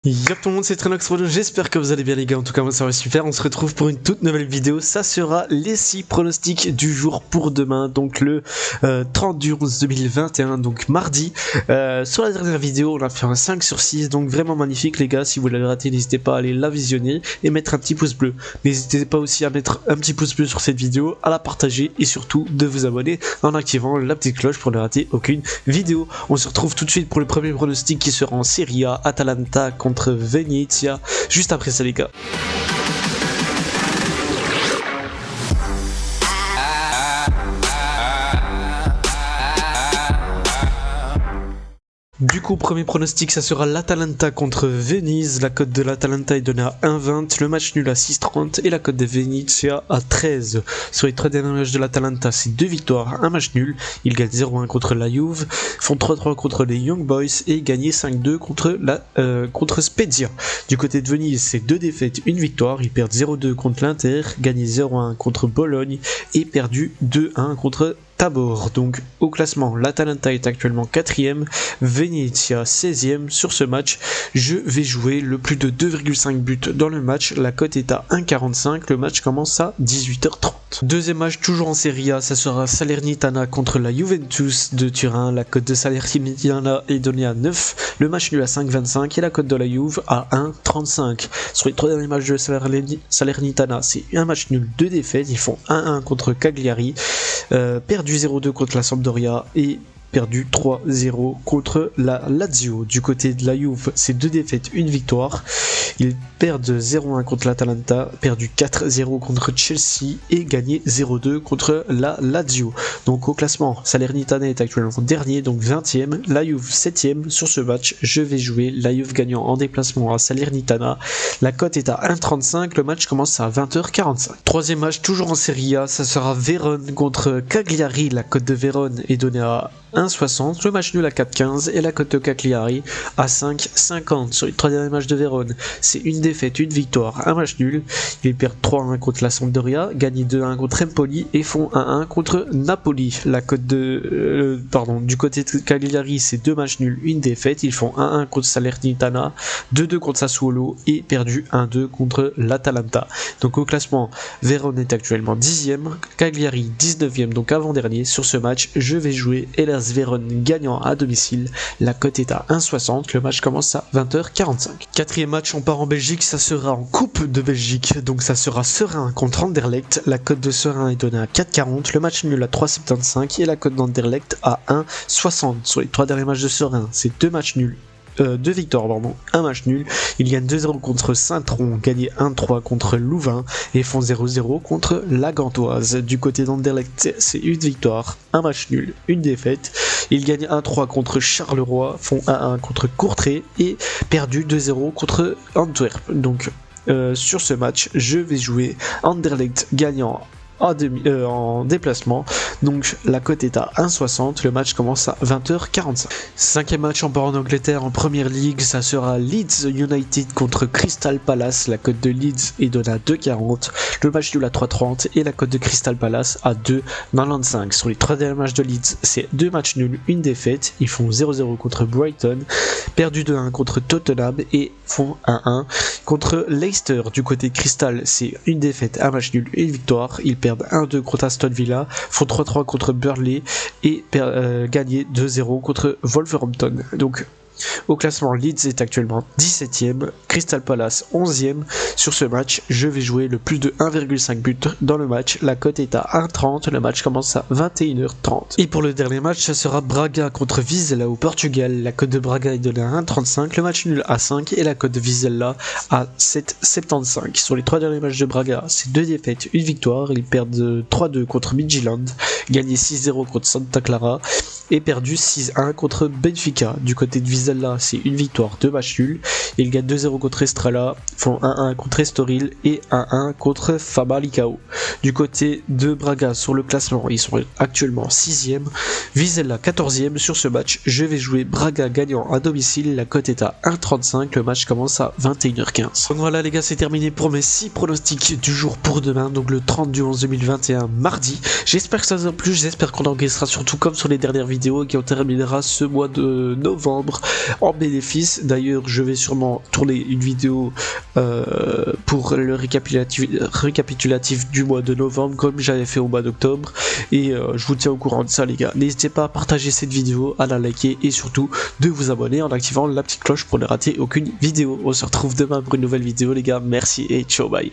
Yo tout le monde, c'est Trenox, j'espère que vous allez bien les gars, en tout cas moi ça va super, on se retrouve pour une toute nouvelle vidéo, ça sera les 6 pronostics du jour pour demain, donc le 30 du 11 2021, donc mardi. Sur la dernière vidéo on a fait un 5 sur 6, donc vraiment magnifique les gars, si vous l'avez raté n'hésitez pas à aller la visionner et mettre un petit pouce bleu. N'hésitez pas aussi à mettre un petit pouce bleu sur cette vidéo, à la partager et surtout de vous abonner en activant la petite cloche pour ne rater aucune vidéo. On se retrouve tout de suite pour le premier pronostic qui sera en Serie A, Atalanta contre Venezia, juste après ça les gars. Du coup, premier pronostic, ça sera l'Atalanta contre Venise. La cote de l'Atalanta est donnée à 1,20, le match nul à 6,30 et la cote de Venezia à 13. Sur les 3 derniers matchs de l'Atalanta, c'est 2 victoires, 1 match nul. Ils gagnent 0-1 contre la Juve, font 3-3 contre les Young Boys et gagné 5-2 contre Spezia. Du côté de Venise, c'est 2 défaites, 1 victoire. Ils perdent 0-2 contre l'Inter, gagné 0-1 contre Bologne et perdu 2-1 contre Tabor. Donc au classement, l'Atalanta est actuellement 4ème, Venezia 16ème. Sur ce match, je vais jouer le plus de 2,5 buts dans le match. La cote est à 1,45. Le match commence à 18h30. Deuxième match, toujours en Serie A, ça sera Salernitana contre la Juventus de Turin. La cote de Salernitana est donnée à 9. Le match nul à 5,25 et la cote de la Juve à 1,35. Sur les 3 derniers matchs de Salernitana, c'est un match nul, 2 défaites. Ils font 1-1 contre Cagliari, perdu 0-2 contre la Sampdoria et perdu 3-0 contre la Lazio. Du côté de la Juve, c'est 2 défaites, 1 victoire. Ils perdent 0-1 contre l'Atalanta, perdu 4-0 contre Chelsea et gagné 0-2 contre la Lazio. Donc au classement, Salernitana est actuellement dernier, donc 20ème, la Juve 7ème. Sur ce match, je vais jouer la Juve gagnant en déplacement à Salernitana. La cote est à 1,35, le match commence à 20h45. Troisième match, toujours en Serie A, ça sera Vérone contre Cagliari. La cote de Vérone est donnée à 1,60, le match nul à 4,15 et la cote de Cagliari à 5,50. Sur les 3 derniers matchs de Vérone, c'est 1 défaite, 1 victoire, 1 match nul. Ils perdent 3-1 contre la Sampdoria, gagnent 2-1 contre Empoli et font 1-1 contre Napoli. La cote de du côté de Cagliari, c'est 2 matchs nuls, 1 défaite. Ils font 1-1 contre Salernitana, 2-2 contre Sassuolo et perdu 1-2 contre l'Atalanta. Donc au classement, Vérone est actuellement 10ème, Cagliari 19ème, donc avant-dernier. Sur ce match, je vais jouer Hellas Vérone gagnant à domicile. La cote est à 1,60. Le match commence à 20h45. Quatrième match, on part en Belgique. Ça sera en Coupe de Belgique. Donc ça sera Seraing contre Anderlecht. La cote de Seraing est donnée à 4,40. Le match nul à 3,75 et la cote d'Anderlecht à 1,60. Sur les 3 derniers matchs de Seraing, c'est 2 matchs nuls. 2 victoires, pardon, 1 match nul. Ils gagnent 2-0 contre Saint-Tron, gagné 1-3 contre Louvain et font 0-0 contre la Gantoise. Du côté d'Anderlecht, c'est 1 victoire, 1 match nul, 1 défaite. Ils gagnent 1-3 contre Charleroi, font 1-1 contre Courtrai et perdu 2-0 contre Antwerp. Donc sur ce match, je vais jouer Anderlecht gagnant en déplacement, donc la cote est à 1,60, le match commence à 20h45. Cinquième match, on part en Angleterre en Premier League, ça sera Leeds United contre Crystal Palace. La cote de Leeds est donnée à 2,40, le match nul à 3,30 et la cote de Crystal Palace à 2,95. Sur les 3 derniers matchs de Leeds, c'est 2 matchs nuls, 1 défaite. Ils font 0-0 contre Brighton, perdu 2-1 contre Tottenham et font 1-1 contre Leicester. Du côté Crystal, c'est 1 défaite, 1 match nul, 1 victoire. Ils perdent 1-2 contre Aston Villa, font 3-3 contre Burnley et gagné 2-0 contre Wolverhampton. Donc au classement, Leeds est actuellement 17ème, Crystal Palace 11ème. Sur ce match, je vais jouer le plus de 1,5 but dans le match. La cote est à 1,30, le match commence à 21h30. Et pour le dernier match, ça sera Braga contre Vizela au Portugal. La cote de Braga est donnée à 1,35, le match nul à 5 et la cote de Vizela à 7,75. Sur les 3 derniers matchs de Braga, c'est 2 défaites, 1 victoire. Ils perdent 3-2 contre Midtjylland, gagné 6-0 contre Santa Clara et perdu 6-1 contre Benfica. Du côté de Vizela, c'est 1 victoire, 2 matchs nuls. Ils gagnent 2-0 contre Estrela, font 1-1 contre Estoril et 1-1 contre Famalicão. Du côté de Braga, sur le classement, ils sont actuellement 6ème, Vizela 14ème. Sur ce match, je vais jouer Braga gagnant à domicile. La cote est à 1,35, le match commence à 21h15. Donc voilà les gars, c'est terminé pour mes 6 pronostics du jour pour demain, donc le 30 du 11 2021 mardi. J'espère que ça vous a plu, j'espère qu'on enregistrera surtout comme sur les dernières vidéos et qu'on terminera ce mois de novembre en bénéfice. D'ailleurs, je vais sûrement tourner une vidéo pour le récapitulatif du mois de novembre, comme j'avais fait au mois d'octobre, et je vous tiens au courant de ça, les gars. N'hésitez pas à partager cette vidéo, à la liker et surtout de vous abonner en activant la petite cloche pour ne rater aucune vidéo. On se retrouve demain pour une nouvelle vidéo, les gars. Merci et ciao, bye.